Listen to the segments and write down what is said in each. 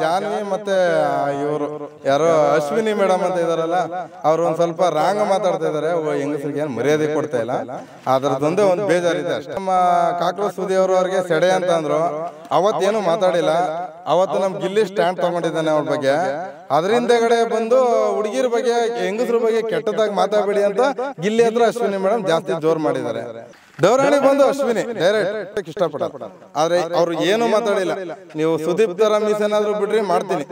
ಜಾನ್ವಿ ಮತ್ತೆ ಇವರು ಯಾರೋ ಅಶ್ವಿನಿ ಮೇಡಮ್ ಅಂತ ಇದಾರಲ್ಲ, ಅವ್ರು ಒಂದ್ ಸ್ವಲ್ಪ ರಾಂಗ್ ಮಾತಾಡ್ತಾ ಇದಾರೆ. ಹೆಂಗಸರಿಗೆ ಏನು ಮರ್ಯಾದೆ ಕೊಡ್ತಾ ಇಲ್ಲ. ಅದರದೊಂದೇ ಒಂದು ಬೇಜಾರಿದೆ ಅಷ್ಟೇ. ನಮ್ಮ ಕಾಕ್ರೋಚ್ ಸುದಿ ಅವ್ರಿಗೆ ಸೆಡೆ ಅಂತ ಅಂದ್ರು, ಅವತ್ತೇನು ಮಾತಾಡಿಲ್ಲ. ಅವತ್ತು ನಮ್ ಗಿಲ್ಲಿ ಸ್ಟ್ಯಾಂಡ್ ತಗೊಂಡಿದ್ದಾನೆ ಅವ್ರ ಬಗ್ಗೆ. ಅದರಿಂದಗಡೆ ಬಂದು ಹುಡುಗಿರ ಬಗ್ಗೆ ಹೆಂಗಸ್ರ ಬಗ್ಗೆ ಕೆಟ್ಟದಾಗಿ ಮಾತಾಡಬೇಡಿ ಅಂತ ಗಿಲ್ಲಿ ಹತ್ರ ಅಶ್ವಿನಿ ಮೇಡಮ್ ಜಾಸ್ತಿ ಜೋರ್ ಮಾಡಿದ್ದಾರೆ. ದೇವರಾಣಿ ಬಂದು ಅಶ್ವಿನಿ ಡೈರೆಕ್ಟ್ ಇಷ್ಟಪಡಲ್ಲ, ಆದ್ರೆ ಅವ್ರು ಏನು ಮಾತಾಡಿಲ್ಲ. ನೀವು ಸುದೀಪ್ ತರ ಮಿಸ್ ಏನಾದ್ರು ಬಿಡ್ರಿ ಮಾಡ್ತೀನಿ,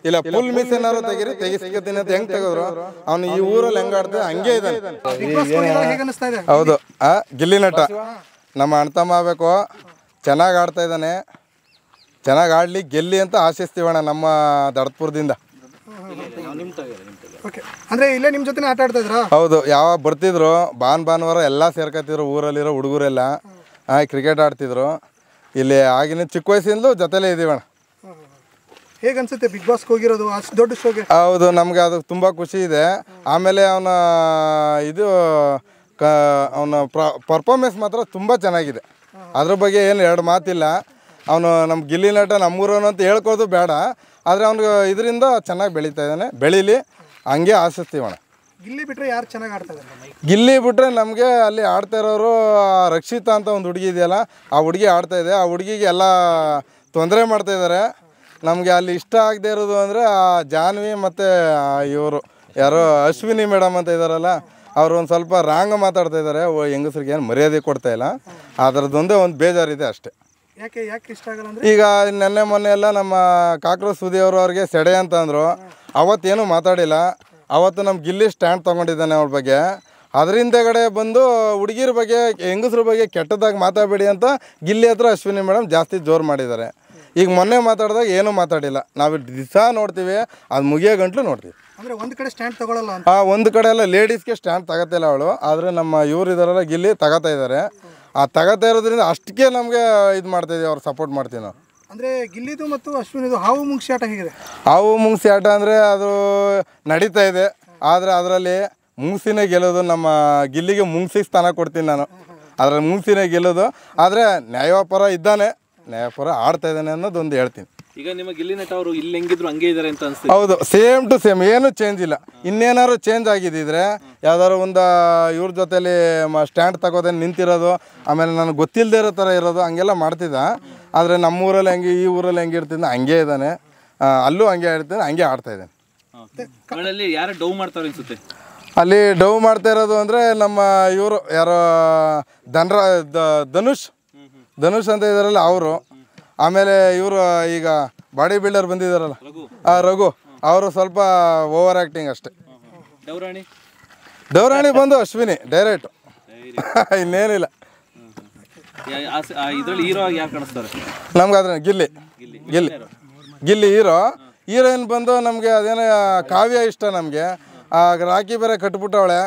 ಇಲ್ಲ ಫುಲ್ ಮಿಸ್ ಏನಾದ್ರು ತೆಗಿಸ್ಕೊತೀನಿ ಅಂತ ಹೆಂಗ್ ತೆಗೆದ್ರು ಅವ್ನು ಈ ಊರಲ್ಲಿ ಹೆಂಗ್ ಆಡ್ತದೆ ಹಂಗೆ ಇದ್ದಾನೆ. ಹೌದು, ಗಿಲ್ಲಿ ನಟ ನಮ್ಮ ಅಣ್ತಮ್ಮ ಆಗ್ಬೇಕು, ಚೆನ್ನಾಗಿ ಆಡ್ತಾ ಇದ್ದಾನೆ. ಚೆನ್ನಾಗಿ ಆಡ್ಲಿ, ಗೆಲ್ಲಿ ಅಂತ ಆಶಿಸ್ತೀವಣ್ಣ ನಮ್ಮ ದಡಪುರದಿಂದ. ಅಂದ್ರೆ ಇಲ್ಲೇ ನಿಮ್ ಜೊತೆ ಆಟ ಆಡ್ತಾ ಇದ್ರ? ಹೌದು, ಯಾವಾಗ ಬರ್ತಿದ್ರು ಭಾನುವಾರ ಎಲ್ಲ ಸೇರ್ಕೊತಿದ್ರು, ಊರಲ್ಲಿರೋ ಹುಡುಗರೆಲ್ಲ ಕ್ರಿಕೆಟ್ ಆಡ್ತಿದ್ರು. ಇಲ್ಲಿ ಆಗಿನ ಚಿಕ್ಕ ವಯಸ್ಸಿಂದಲೂ ಜೊತೆಲೇ ಇದೀವಣ್ಣ. ಹೇಗೆ ಅನ್ಸುತ್ತೆ ಬಿಗ್ ಬಾಸ್ಗೆ ಹೋಗಿರೋದು, ಅಷ್ಟು ದೊಡ್ಡ ಶೋಗೆ? ಹೌದು, ನಮ್ಗೆ ಅದು ತುಂಬ ಖುಷಿ ಇದೆ. ಆಮೇಲೆ ಅವನ ಪರ್ಫಾರ್ಮೆನ್ಸ್ ಮಾತ್ರ ತುಂಬ ಚೆನ್ನಾಗಿದೆ. ಅದ್ರ ಬಗ್ಗೆ ಏನು ಎರಡು ಮಾತಿಲ್ಲ. ಅವನು ನಮ್ಮ ಗಿಲ್ಲಿ ನಟ ನಮ್ಮೂರವನು ಅಂತ ಹೇಳ್ಕೋದು ಬೇಡ, ಆದರೆ ಅವ್ನಿಗೆ ಇದರಿಂದ ಚೆನ್ನಾಗಿ ಬೆಳೀತಾ ಇದ್ದಾನೆ. ಬೆಳೀಲಿ, ಹಂಗೆ ಆಶಿಸ್ತೀವಣ್ಣ. ಗಿಲ್ಲಿ ಬಿಟ್ಟರೆ ಯಾರು ಚೆನ್ನಾಗಿ ಆಡ್ತಾರೆ? ಗಿಲ್ಲಿ ಬಿಟ್ಟರೆ ನಮಗೆ ಅಲ್ಲಿ ಆಡ್ತಾ ಇರೋರು ರಕ್ಷಿತಾ ಅಂತ ಒಂದು ಹುಡುಗಿ ಇದೆಯಲ್ಲ, ಆ ಹುಡುಗಿ ಆಡ್ತಾ ಇದೆ. ಆ ಹುಡುಗಿಗೆ ಎಲ್ಲ ತೊಂದರೆ ಮಾಡ್ತಾಯಿದ್ದಾರೆ. ನಮಗೆ ಅಲ್ಲಿ ಇಷ್ಟ ಆಗದೆ ಇರೋದು ಅಂದರೆ ಆ ಜಾನ್ವಿ ಮತ್ತು ಇವರು ಯಾರೋ ಅಶ್ವಿನಿ ಮೇಡಮ್ ಅಂತ ಇದ್ದಾರಲ್ಲ, ಅವರು ಒಂದು ಸ್ವಲ್ಪ ರಾಂಗ್ ಮಾತಾಡ್ತಾ ಇದ್ದಾರೆ. ಹೆಂಗಸ್ರಿಗೆ ಏನು ಮರ್ಯಾದೆ ಕೊಡ್ತಾ ಇಲ್ಲ. ಅದರದೊಂದೇ ಒಂದು ಬೇಜಾರಿದೆ ಅಷ್ಟೇ. ಯಾಕೆ ಇಷ್ಟ ಆಗಲ್ಲ ಅಂದ್ರೆ? ಈಗ ನೆನ್ನೆ ಮೊನ್ನೆ ಎಲ್ಲ ನಮ್ಮ ಕಾಕ್ರೋಚ್ ಸುದಿ ಅವ್ರಿಗೆ ಸೆಡೆ ಅಂತ ಅಂದರು, ಅವತ್ತೇನು ಮಾತಾಡಿಲ್ಲ. ಅವತ್ತು ನಮ್ಮ ಗಿಲ್ಲಿ ಸ್ಟ್ಯಾಂಡ್ ತೊಗೊಂಡಿದ್ದಾನೆ ಅವ್ರ ಬಗ್ಗೆ. ಅದರಿಂದಗಡೆ ಬಂದು ಹುಡುಗಿರ ಬಗ್ಗೆ ಹೆಂಗಸ್ರ ಬಗ್ಗೆ ಕೆಟ್ಟದಾಗಿ ಮಾತಾಡಬೇಡಿ ಅಂತ ಗಿಲ್ಲಿ ಹತ್ರ ಅಶ್ವಿನಿ ಮೇಡಮ್ ಜಾಸ್ತಿ ಜೋರು ಮಾಡಿದ್ದಾರೆ. ಈಗ ಮೊನ್ನೆ ಮಾತಾಡಿದಾಗ ಏನೂ ಮಾತಾಡಿಲ್ಲ. ನಾವು ದಿವಸ ನೋಡ್ತೀವಿ, ಅದು ಮುಗಿಯೋ ಗಂಟ್ಲು ನೋಡ್ತೀವಿ. ಅಂದರೆ ಒಂದು ಕಡೆ ಸ್ಟ್ಯಾಂಡ್ ತಗೊಳ್ಳಲ್ಲ ಅಂತ? ಒಂದು ಕಡೆ ಎಲ್ಲ ಲೇಡೀಸ್ಗೆ ಸ್ಟ್ಯಾಂಡ್ ತಗೋತಿಲ್ಲ ಅವಳು, ಆದರೆ ನಮ್ಮ ಇವ್ರು ಇದಾರಲ್ಲ ಗಿಲ್ಲಿ ತಗೋತಾ ಇದ್ದಾರೆ. ಆ ತಗೋತಾ ಇರೋದ್ರಿಂದ ಅಷ್ಟಕ್ಕೆ ನಮಗೆ ಇದು ಮಾಡ್ತಾಯಿದ್ದೀವಿ, ಅವ್ರು ಸಪೋರ್ಟ್ ಮಾಡ್ತೀವಿ ನಾವು. ಅಂದರೆ ಗಿಲ್ಲಿದು ಮತ್ತು ಅಶ್ವಿನಿದು ಹಾವು ಮುಂಗ್ಸಿ ಆಟ ಹೇಗಿದೆ? ಹಾವು ಮುಂಗ್ಸಿ ಆಟ ಅಂದರೆ ಅದು ನಡೀತಾ ಇದೆ. ಆದರೆ ಅದರಲ್ಲಿ ಮುಂಗ್ಸಿನೇ ಗೆಲ್ಲೋದು. ನಮ್ಮ ಗಿಲ್ಲಿಗೆ ಮುಂಗ್ಸಿಗೆ ಸ್ಥಾನ ಕೊಡ್ತೀನಿ ನಾನು. ಅದರಲ್ಲಿ ಮುಂಗ್ಸಿನೇ ಗೆಲ್ಲೋದು. ಆದರೆ ನ್ಯಾಯಪರ ಇದ್ದಾನೆ, ನ್ಯಾಯಪರ ಆಡ್ತಾ ಇದ್ದಾನೆ ಅನ್ನೋದೊಂದು ಹೇಳ್ತೀನಿ. ಈಗ ನಿಮ್ಮ ಗಿಲ್ಲಿ ನಟ ಅವರು ಇಲ್ಲಿ ಹೆಂಗಿದ್ರು ಹಂಗೆ ಇದ್ದಾರೆ ಅಂತ ಅನ್ಸುತ್ತೆ? ಹೌದು, ಸೇಮ್ ಟು ಸೇಮ್, ಏನು ಚೇಂಜ್ ಇಲ್ಲ. ಇನ್ನೇನಾದ್ರು ಚೇಂಜ್ ಆಗಿದ್ದಿದ್ರೆ ಯಾವ್ದಾದ್ರು ಒಂದು ಇವ್ರ ಜೊತೆಲಿ ಸ್ಟ್ಯಾಂಡ್ ತಗೋದೇ ನಿಂತಿರೋದು, ಆಮೇಲೆ ನನಗೆ ಗೊತ್ತಿಲ್ಲದೆ ಇರೋ ಥರ ಇರೋದು, ಹಂಗೆಲ್ಲ ಮಾಡ್ತಿದ್ದ. ಆದರೆ ನಮ್ಮೂರಲ್ಲಿ ಹೆಂಗೆ ಈ ಊರಲ್ಲಿ ಹೆಂಗೆ ಇರ್ತಿದ್ದ ಹಂಗೆ ಇದ್ದಾನೆ. ಅಲ್ಲೂ ಹಂಗೆ ಇರ್ತಾನೆ, ಹಂಗೆ ಆಡ್ತಾ ಇದ್ದಾನೆ. ಯಾರು ಡೌ ಮಾಡ್ತಾರೆ ಅನ್ಸುತ್ತೆ? ಅಲ್ಲಿ ಡೌ ಮಾಡ್ತಾ ಇರೋದು ಅಂದರೆ ನಮ್ಮ ಇವರು ಯಾರೋ ಧನುಷ್ ಅಂತ ಇದ್ದಾರಲ್ಲ ಅವರು. ಆಮೇಲೆ ಇವರು ಈಗ ಬಾಡಿ ಬಿಲ್ಡರ್ ಬಂದಿದ್ದಾರಲ್ಲ ರಘು, ಅವರು ಸ್ವಲ್ಪ ಓವರ್ ಆ್ಯಕ್ಟಿಂಗ್ ಅಷ್ಟೇ. ದೇವರಾಣಿ ಬಂದು ಅಶ್ವಿನಿ ಡೈರೆಕ್ಟ್, ಇನ್ನೇನಿಲ್ಲ. ನಮ್ಗೆ ಅದ್ರ ಗಿಲ್ಲಿ ಹೀರೋಯಿನ್ ಬಂದು ನಮಗೆ ಅದೇನೋ ಕಾವ್ಯ ಇಷ್ಟ. ನಮಗೆ ರಾಖಿ ಬೇರೆ ಕಟ್ಬಿಟ್ಟವಳೆ,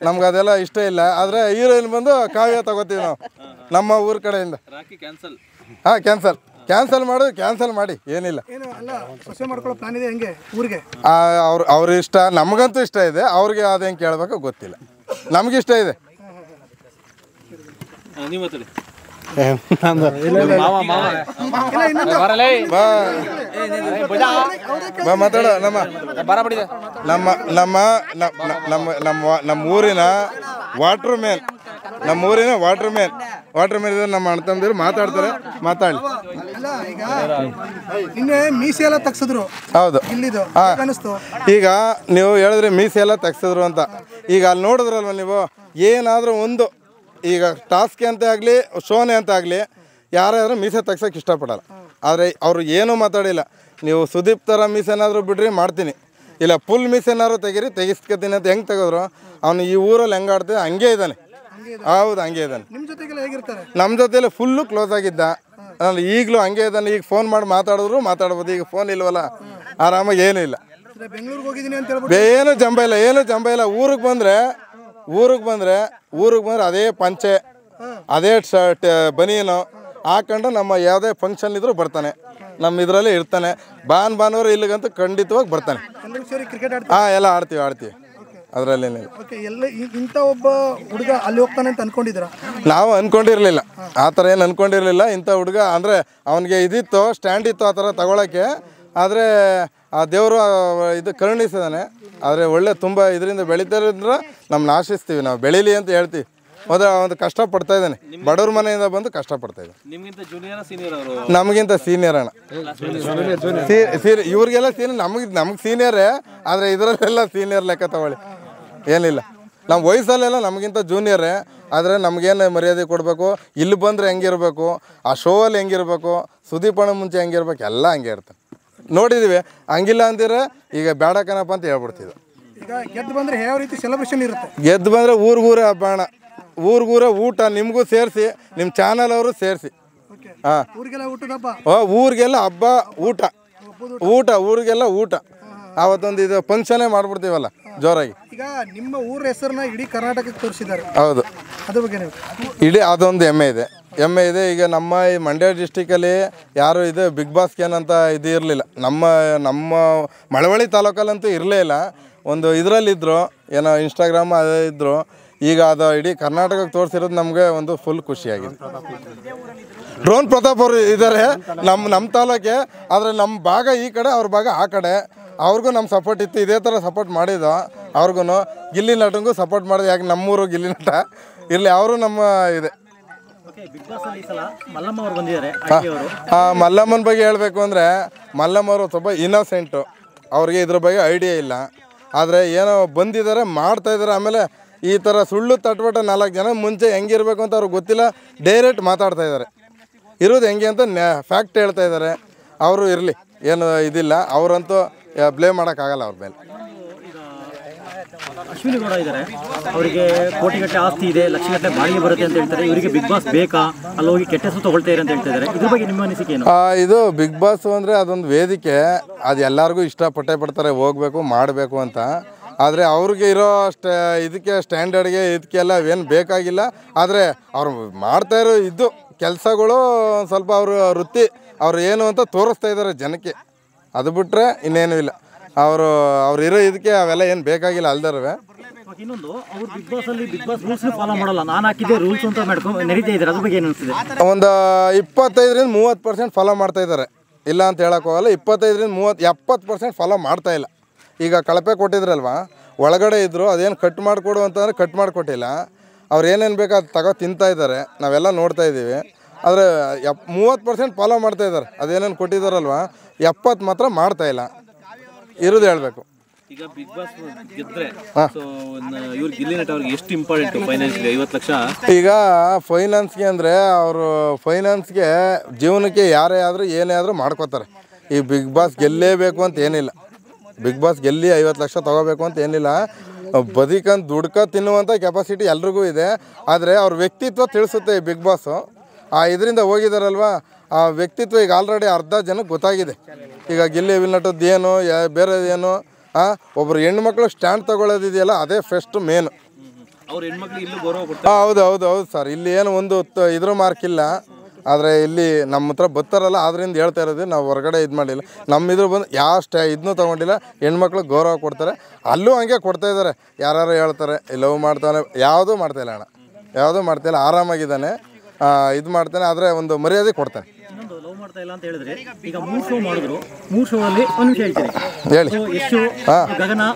ನಮ್ಗೆ ಅದೆಲ್ಲ ಇಷ್ಟ ಇಲ್ಲ. ಆದರೆ ಹೀರೋಯಿನ್ ಬಂದು ಕಾವ್ಯ ತಗೋತೀವಿ ನಾವು ನಮ್ಮ ಊರ ಕಡೆಯಿಂದ. ಕ್ಯಾನ್ಸಲ್ ಮಾಡೋದು, ಕ್ಯಾನ್ಸಲ್ ಮಾಡಿ, ಏನಿಲ್ಲ. ಅವ್ರ ಇಷ್ಟ, ನಮಗಂತೂ ಇಷ್ಟ ಇದೆ. ಅವ್ರಿಗೆ ಅದು ಹೆಂಗೆ ಕೇಳಬೇಕು ಗೊತ್ತಿಲ್ಲ, ನಮಗಿಷ್ಟ ಇದೆ. ಮಾತಾಡೋ ನಮ್ಮ ಊರಿನ ವಾಟರ್ ಮ್ಯಾನ್ ಇದ್ದಾರೆ. ನಮ್ಮ ಅಣ್ಣ ತಮ್ಮದಿರು ಮಾತಾಡ್ತಾರೆ, ಮಾತಾಡಿ. ಮೀಸೆ ಎಲ್ಲ ತಗ್ಸಿದ್ರು. ಹೌದು, ಈಗ ನೀವು ಹೇಳಿದ್ರೆ ಮೀಸೆ ಎಲ್ಲ ತಗ್ಸಿದ್ರು ಅಂತ. ಈಗ ಅಲ್ಲಿ ನೋಡಿದ್ರಲ್ವ ನೀವು, ಏನಾದರೂ ಒಂದು ಈಗ ಟಾಸ್ಕ್ ಅಂತ ಆಗಲಿ ಶೋನೇ ಅಂತ ಆಗಲಿ ಯಾರಾದರೂ ಮೀಸೆ ತೆಗ್ಸೋಕೆ ಇಷ್ಟಪಡಲ್ಲ. ಆದರೆ ಅವರು ಏನೂ ಮಾತಾಡಿಲ್ಲ. ನೀವು ಸುದೀಪ್ ಥರ ಮೀಸ್ ಏನಾದರೂ ಬಿಡ್ರಿ ಮಾಡ್ತೀನಿ, ಇಲ್ಲ ಫುಲ್ ಮೀಸ್ ಏನಾದ್ರು ತೆಗಿಸ್ಕೊತೀನಿ ಅಂತ ಹೆಂಗೆ ತೆಗೆದ್ರು ಅವನು ಈ ಊರಲ್ಲಿ ಹೆಂಗೆ ಆಡ್ತಿದ್ದ ಹಂಗೆ ಇದ್ದಾನೆ. ಹೌದು, ಹಂಗೆ ಇದ್ದಾನೆ. ನಮ್ಮ ಜೊತೆಲಿ ಫುಲ್ಲು ಕ್ಲೋಸ್ ಆಗಿದ್ದ. ನಾನು ಈಗಲೂ ಹಂಗೆ ಇದ್ದಾನೆ. ಈಗ ಫೋನ್ ಮಾಡಿ ಮಾತಾಡ್ಬೋದು. ಈಗ ಫೋನ್ ಇಲ್ವಲ್ಲ, ಆರಾಮಾಗಿ ಏನೂ ಇಲ್ಲ. ಏನು ಜಂಬ ಇಲ್ಲ. ಊರಿಗೆ ಬಂದರೆ ಅದೇ ಪಂಚೆ, ಅದೇ ಶರ್ಟ್, ಬನಿಯನು ಹಾಕೊಂಡು ನಮ್ಮ ಯಾವುದೇ ಫಂಕ್ಷನ್ ಇದ್ರೂ ಬರ್ತಾನೆ. ನಮ್ಮ ಇದರಲ್ಲೇ ಇರ್ತಾನೆ. ಭಾನುವಾರ ಇಲ್ಲಿಗಂತೂ ಖಂಡಿತವಾಗಿ ಬರ್ತಾನೆ. ಎಲ್ಲ ಆಡ್ತೀವಿ. ಅದರಲ್ಲೇನಿಲ್ಲ. ಇಂಥ ಒಬ್ಬ ಹುಡುಗ ಅಲ್ಲಿ ಹೋಗ್ತಾನೆ ಅಂತ ಅನ್ಕೊಂಡಿದ್ದೀರಾ? ನಾವು ಅನ್ಕೊಂಡಿರಲಿಲ್ಲ, ಆ ಥರ ಏನು ಅನ್ಕೊಂಡಿರಲಿಲ್ಲ. ಇಂಥ ಹುಡುಗ ಅಂದರೆ ಅವನಿಗೆ ಇದಿತ್ತು, ಸ್ಟ್ಯಾಂಡ್ ಇತ್ತು ಆ ಥರ ತಗೊಳ್ಳೋಕ್ಕೆ. ಆದರೆ ಆ ದೇವರು ಇದು ಕರುಣಿಸಿದಾನೆ. ಆದರೆ ಒಳ್ಳೆ ತುಂಬ ಇದರಿಂದ ಬೆಳೀತಾರಿದ್ರೆ ನಮ್ಮನ್ನ ಆಶಿಸ್ತೀವಿ, ನಾವು ಬೆಳೀಲಿ ಅಂತ ಹೇಳ್ತೀವಿ. ಒಂದು ಕಷ್ಟಪಡ್ತಾ ಇದ್ದಾನೆ, ಬಡವ್ರ ಮನೆಯಿಂದ ಬಂದು ಕಷ್ಟಪಡ್ತಾ ಇದ್ದಾನೆ. ನಿಮ್ಗಿಂತ ಜೂನಿಯರ್ ಸೀನಿಯರ್ ಅವರು? ನಮಗಿಂತ ಸೀನಿಯರ್ ಅಣ್ಣ. ಇವ್ರಿಗೆಲ್ಲ ಸೀನಿಯರ್, ನಮಗೆ ಸೀನಿಯರೇ, ಆದರೆ ಇದರಲ್ಲೆಲ್ಲ ಸೀನಿಯರ್ ಲೆಕ್ಕ ತಗೊಳ್ಳಿ, ಏನಿಲ್ಲ. ನಮ್ಮ ವಯಸ್ಸಲ್ಲೆಲ್ಲ ನಮಗಿಂತ ಜೂನಿಯರೇ, ಆದರೆ ನಮಗೇನು ಮರ್ಯಾದೆ ಕೊಡಬೇಕು, ಇಲ್ಲಿ ಬಂದರೆ ಹೆಂಗಿರಬೇಕು, ಆ ಶೋ ಅಲ್ಲಿ ಹೆಂಗಿರಬೇಕು, ಸುದೀಪಣ್ಣ ಮುಂಚೆ ಹೆಂಗಿರ್ಬೇಕು, ಎಲ್ಲ ಹಂಗೆ ಇರ್ತದೆ. ನೋಡಿದ್ದೀವಿ, ಹಂಗಿಲ್ಲ ಅಂತೀರ ಈಗ ಬೇಡ ಕಣಪ್ಪ ಅಂತ ಹೇಳ್ಬಿಡ್ತಿದ್ದೆ. ಈಗ ಗೆದ್ದು ಬಂದರೆ ಯಾವ ರೀತಿ ಸೆಲೆಬ್ರೇಷನ್ ಇರುತ್ತೆ? ಗೆದ್ದು ಬಂದರೆ ಊರಿಗೂರೇ ಹಬ್ಬ ಅಣ್ಣ, ಊರಿಗೂರೇ ಊಟ, ನಿಮಗೂ ಸೇರಿಸಿ, ನಿಮ್ಮ ಚಾನಲ್ ಅವರು ಸೇರಿಸಿ. ಹಾಂ, ಊರಿಗೆಲ್ಲ ಊಟದ ಹಬ್ಬ. ಊರಿಗೆಲ್ಲ ಹಬ್ಬ, ಊಟ ಊರಿಗೆಲ್ಲ ಊಟ. ಆವತ್ತೊಂದು ಇದು ಫಂಕ್ಷನೇ ಮಾಡ್ಬಿಡ್ತೀವಲ್ಲ ಜೋರಾಗಿ. ಈಗ ನಿಮ್ಮ ಊರ ಹೆಸರನ್ನ ಇಡೀ ಕರ್ನಾಟಕಕ್ಕೆ ತೋರಿಸಿದ್ದಾರೆ. ಹೌದು, ಅದ್ರ ಬಗ್ಗೆ ನೀವು ಇಡೀ ಅದೊಂದು ಹೆಮ್ಮೆ ಇದೆ. ಈಗ ನಮ್ಮ ಈ ಮಂಡ್ಯ ಡಿಸ್ಟಿಕಲ್ಲಿ ಯಾರು ಇದು ಬಿಗ್ ಬಾಸ್ಗೆ ಏನಂತ ಇದು ಇರಲಿಲ್ಲ. ನಮ್ಮ ಮಳವಳ್ಳಿ ತಾಲೂಕಲ್ಲಂತೂ ಇರಲೇ ಇಲ್ಲ. ಒಂದು ಇದರಲ್ಲಿದ್ದರು, ಏನೋ ಇನ್ಸ್ಟಾಗ್ರಾಮ್ ಅದೇ ಇದ್ದರು. ಈಗ ಅದು ಇಡೀ ಕರ್ನಾಟಕಕ್ಕೆ ತೋರಿಸಿರೋದು ನಮಗೆ ಒಂದು ಫುಲ್ ಖುಷಿಯಾಗಿದೆ. ಡ್ರೋನ್ ಪ್ರತಾಪ್ ಅವರು ಇದ್ದಾರೆ ನಮ್ಮ ತಾಲೂಕೆ, ಆದರೆ ನಮ್ಮ ಭಾಗ ಈ ಕಡೆ, ಅವ್ರ ಭಾಗ ಆ ಕಡೆ. ಅವ್ರಿಗೂ ನಮ್ಮ ಸಪೋರ್ಟ್ ಇತ್ತು, ಇದೇ ಥರ ಸಪೋರ್ಟ್ ಮಾಡಿದ್ದು. ಅವ್ರಿಗೂ ಗಿಲ್ಲಿ ನಟನಿಗೂ ಸಪೋರ್ಟ್ ಮಾಡಿದೆ, ಯಾಕೆ ನಮ್ಮೂರು ಗಿಲ್ಲಿ ನಟ ಇರಲಿ, ಅವರು ನಮ್ಮ ಇದೆ. ಮಲ್ಲಮ್ಮನ ಬಗ್ಗೆ ಹೇಳಬೇಕು ಅಂದರೆ, ಮಲ್ಲಮ್ಮ ಅವರು ಸ್ವಲ್ಪ ಇನ್ನೋಸೆಂಟು, ಅವ್ರಿಗೆ ಇದ್ರ ಬಗ್ಗೆ ಐಡಿಯಾ ಇಲ್ಲ. ಆದರೆ ಏನೋ ಬಂದಿದ್ದಾರೆ, ಮಾಡ್ತಾಯಿದ್ದಾರೆ. ಆಮೇಲೆ ಈ ಥರ ಸುಳ್ಳು ತಟ್ಬಿಟ್ಟು 4 ಜನ ಮುಂಚೆ ಹೆಂಗಿರ್ಬೇಕು ಅಂತ ಅವ್ರಿಗೆ ಗೊತ್ತಿಲ್ಲ, ಡೈರೆಕ್ಟ್ ಮಾತಾಡ್ತಾಯಿದ್ದಾರೆ. ಇರೋದು ಹೆಂಗೆ ಅಂತ ಫ್ಯಾಕ್ಟ್ ಹೇಳ್ತಾ ಇದ್ದಾರೆ. ಅವರು ಇರಲಿ, ಏನು ಇದಿಲ್ಲ, ಅವರಂತೂ ಬ್ಲೇಮ್ ಮಾಡೋಕ್ಕಾಗಲ್ಲ ಅವ್ರ ಮೇಲೆ. ಅಶ್ವಿನಿ ಗೌಡ ಇದ್ದಾರೆ, ಅವರಿಗೆ ಕೋಟಿಗಟ್ಟಲೆ ಆಸ್ತಿ ಇದೆ, ಲಕ್ಷಗಟ್ಟಲೆ ಬಾಡಿಗೆ ಬರುತ್ತೆ ಅಂತ ಹೇಳ್ತಾರೆ. ಇವರಿಗೆ ಬಿಗ್ ಬಾಸ್ ಬೇಕಾ, ಅಲ್ಲಿ ಹೋಗಿ ಕೆಟ್ಟ ಹೆಸರು ತಗೊಳ್ತಾ ಇದ್ದಾರೆ ಅಂತ ಹೇಳ್ತಾ ಇದ್ದಾರೆ. ಇದ್ರ ಬಗ್ಗೆ ನಿಮ್ಮ ಅನಿಸಿಕೆ ಏನು? ಇದು ಬಿಗ್ ಬಾಸ್ ಅಂದರೆ ಅದೊಂದು ವೇದಿಕೆ, ಅದು ಎಲ್ಲರಿಗೂ ಪಡ್ತಾರೆ, ಹೋಗಬೇಕು ಮಾಡಬೇಕು ಅಂತ. ಆದರೆ ಅವ್ರಿಗೆ ಇರೋ ಇದಕ್ಕೆ ಸ್ಟ್ಯಾಂಡರ್ಡ್ಗೆ ಇದಕ್ಕೆಲ್ಲ ಏನು ಬೇಕಾಗಿಲ್ಲ. ಆದರೆ ಅವ್ರು ಮಾಡ್ತಾಯಿರೋ ಇದು ಕೆಲಸಗಳು ಸ್ವಲ್ಪ ಅವರು ವೃತ್ತಿ ಅವ್ರು ಏನು ಅಂತ ತೋರಿಸ್ತಾ ಇದ್ದಾರೆ ಜನಕ್ಕೆ. ಅದು ಬಿಟ್ಟರೆ ಇನ್ನೇನು ಇಲ್ಲ. ಅವರು ಇರೋ ಇದಕ್ಕೆ ಅವೆಲ್ಲ ಏನು ಬೇಕಾಗಿಲ್ಲ ಅಲ್ದರವೆ. ಇನ್ನೊಂದು, ಅವರು ಬಿಗ್ ಬಾಸ್ ರೂಲ್ಸ್ ಫಾಲೋ ಮಾಡಲ್ಲ, ನಾನು ಹಾಕಿದ್ದೆ ರೂಲ್ಸ್ ಅಂತ ನಡೀತಾ ಇದ್ದಾರೆ. ಅದ್ರ ಬಗ್ಗೆ ಏನು ಅನಿಸ್ತಿದೆ? ಒಂದು 25-30% ಫಾಲೋ ಮಾಡ್ತಾ ಇದ್ದಾರೆ, ಇಲ್ಲ ಅಂತ ಹೇಳೋಕ್ಕೋಗಲ್ಲ. 25-30-70% ಫಾಲೋ ಮಾಡ್ತಾ ಇಲ್ಲ. ಈಗ ಕಳಪೆ ಕೊಟ್ಟಿದ್ರಲ್ವ, ಒಳಗಡೆ ಇದ್ದರು, ಅದೇನು ಕಟ್ ಮಾಡಿಕೊಡು ಅಂತಂದರೆ ಕಟ್ ಮಾಡಿಕೊಟ್ಟಿಲ್ಲ. ಅವ್ರು ಏನೇನು ಬೇಕು ಅದು ತಿಂತಾ ಇದ್ದಾರೆ, ನಾವೆಲ್ಲ ನೋಡ್ತಾ ಇದ್ದೀವಿ. ಆದರೆ 30% ಫಾಲೋ ಮಾಡ್ತಾಯಿದ್ದಾರೆ, ಅದೇನೇನು ಕೊಟ್ಟಿದ್ದಾರಲ್ವ, 70 ಮಾತ್ರ ಮಾಡ್ತಾಯಿಲ್ಲ. ಇರೋದು ಹೇಳಬೇಕು. ಈಗ ಬಿಗ್ ಬಾಸ್ ಗೆದ್ರೆ ಇವ್ರು ಗಿಲ್ಲಿ ನಟ ಅವ್ರಿಗೆ ಎಷ್ಟು ಇಂಪಾರ್ಟೆಂಟ್ ಫೈನಾನ್ಸ್ಗೆ? 50 ಲಕ್ಷ. ಈಗ ಫೈನಾನ್ಸ್ಗೆ ಅಂದರೆ ಅವರು ಫೈನಾನ್ಸ್ಗೆ ಜೀವನಕ್ಕೆ ಯಾರೇ ಆದರೂ ಏನೇ ಆದರೂ ಮಾಡ್ಕೋತಾರೆ. ಈ ಬಿಗ್ ಬಾಸ್ ಗೆಲ್ಲೇಬೇಕು ಅಂತ ಏನಿಲ್ಲ, ಬಿಗ್ ಬಾಸ್ ಗೆಲ್ಲಿ 50 ಲಕ್ಷ ತೊಗೋಬೇಕು ಅಂತ ಏನಿಲ್ಲ. ಬದುಕಂತ ದುಡ್ಕ ತಿನ್ನುವಂಥ ಕೆಪಾಸಿಟಿ ಎಲ್ರಿಗೂ ಇದೆ. ಆದರೆ ಅವ್ರ ವ್ಯಕ್ತಿತ್ವ ತಿಳಿಸುತ್ತೆ ಈ ಬಿಗ್ ಬಾಸು. ಇದರಿಂದ ಹೋಗಿದಾರಲ್ವ, ಆ ವ್ಯಕ್ತಿತ್ವ ಈಗ ಆಲ್ರೆಡಿ ಅರ್ಧ ಜನಕ್ಕೆ ಗೊತ್ತಾಗಿದೆ. ಈಗ ಗಿಲ್ಲಿ ನಟದ್ದು ಏನು, ಬೇರೆದೇನು, ಒಬ್ಬರು ಹೆಣ್ಮಕ್ಳು ಸ್ಟ್ಯಾಂಡ್ ತಗೊಳ್ಳೋದಿದೆಯಲ್ಲ, ಅದೇ ಫಸ್ಟ್ ಮೇನು. ಹೌದು ಸರ್. ಇಲ್ಲಿ ಏನು ಒಂದು ಇದ್ರ ಮಾರ್ಕ್ ಇಲ್ಲ. ಆದರೆ ಇಲ್ಲಿ ನಮ್ಮ ಹತ್ರ ಬರ್ತಾರಲ್ಲ, ಅದರಿಂದ ಹೇಳ್ತಾ ಇರೋದು, ನಾವು ಹೊರಗಡೆ ಇದು ಮಾಡಿಲ್ಲ. ನಮ್ಮ ಇದ್ರ ಬಂದು ಯಾವ ಇದನ್ನೂ ತೊಗೊಂಡಿಲ್ಲ. ಹೆಣ್ಮಕ್ಳು ಗೌರವ ಕೊಡ್ತಾರೆ, ಅಲ್ಲೂ ಹಂಗೆ ಕೊಡ್ತಾಯಿದ್ದಾರೆ. ಯಾರು ಹೇಳ್ತಾರೆ ಲವ್ ಮಾಡ್ತಾನೆ, ಯಾವುದೂ ಮಾಡ್ತಾಯಿಲ್ಲ ಅಣ್ಣ, ಯಾವುದೂ ಮಾಡ್ತಾಯಿಲ್ಲ. ಆರಾಮಾಗಿದ್ದಾನೆ, ಇದು ಮಾಡ್ತಾನೆ. ಆದರೆ ಒಂದು ಮರ್ಯಾದೆ ಕೊಡ್ತಾನೆ. ಇನ್ನೊಂದು, ಲವ್ ಮಾಡ್ತಾ ಇಲ್ಲ ಅಂತ ಹೇಳಿದ್ರೆ, ಈಗ 3 ಶೋ ಮಾಡಿದ್ರು, 3 ಶೋಲ್ಲಿ ಒಂದು ನಿಮಿಷ ಹೇಳ್ತೀನಿ ಹೇಳಿ. ಯಶು,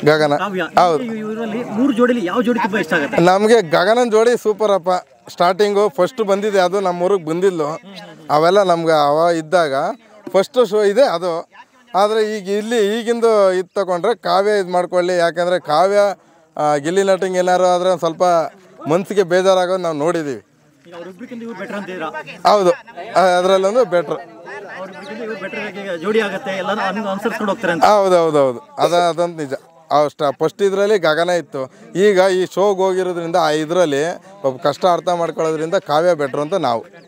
ಗಗನ, ಹೌದು. ಇವರಲ್ಲಿ 3 ಜೋಡಿಲಿ ಯಾವ ಜೋಡಿ ತುಂಬ ಇಷ್ಟ ಆಗುತ್ತೆ? ನಮಗೆ ಗಗನನ ಜೋಡಿ ಸೂಪರ್ ಅಪ್ಪ. ಸ್ಟಾರ್ಟಿಂಗು ಫಸ್ಟ್ ಬಂದಿದೆ, ಅದು ನಮ್ಮೂರಿಗೆ ಬಂದಿದ್ದು. ಅವೆಲ್ಲ ನಮ್ಗೆ ಇದ್ದಾಗ ಫಸ್ಟ್ ಶೋ ಇದೆ ಅದು. ಆದರೆ ಈಗಿಂದು ಇದು ತಗೊಂಡ್ರೆ ಕಾವ್ಯ ಇದು ಮಾಡ್ಕೊಳ್ಳಿ. ಯಾಕಂದರೆ ಕಾವ್ಯ ಗಿಲ್ಲಿ ನಟಿಂಗ್ ಏನಾರು ಆದರೆ ಒಂದು ಸ್ವಲ್ಪ ಮನಸ್ಸಿಗೆ ಬೇಜಾರಾಗೋದು ನಾವು ನೋಡಿದ್ದೀವಿ. ಹೌದು, ಅದರಲ್ಲೊಂದು ಬೆಟ್ರ್. ಹೌದು, ಅದಂತ ನಿಜ. ಫಸ್ಟ್ ಇದರಲ್ಲಿ ಗಗನ ಇತ್ತು. ಈಗ ಈ ಶೋಗೆ ಹೋಗಿರೋದ್ರಿಂದ ಆ ಇದರಲ್ಲಿ ಕಷ್ಟ ಅರ್ಥ ಮಾಡ್ಕೊಳ್ಳೋದ್ರಿಂದ ಕಾವ್ಯ ಬೆಟ್ರು ಅಂತ ನಾವು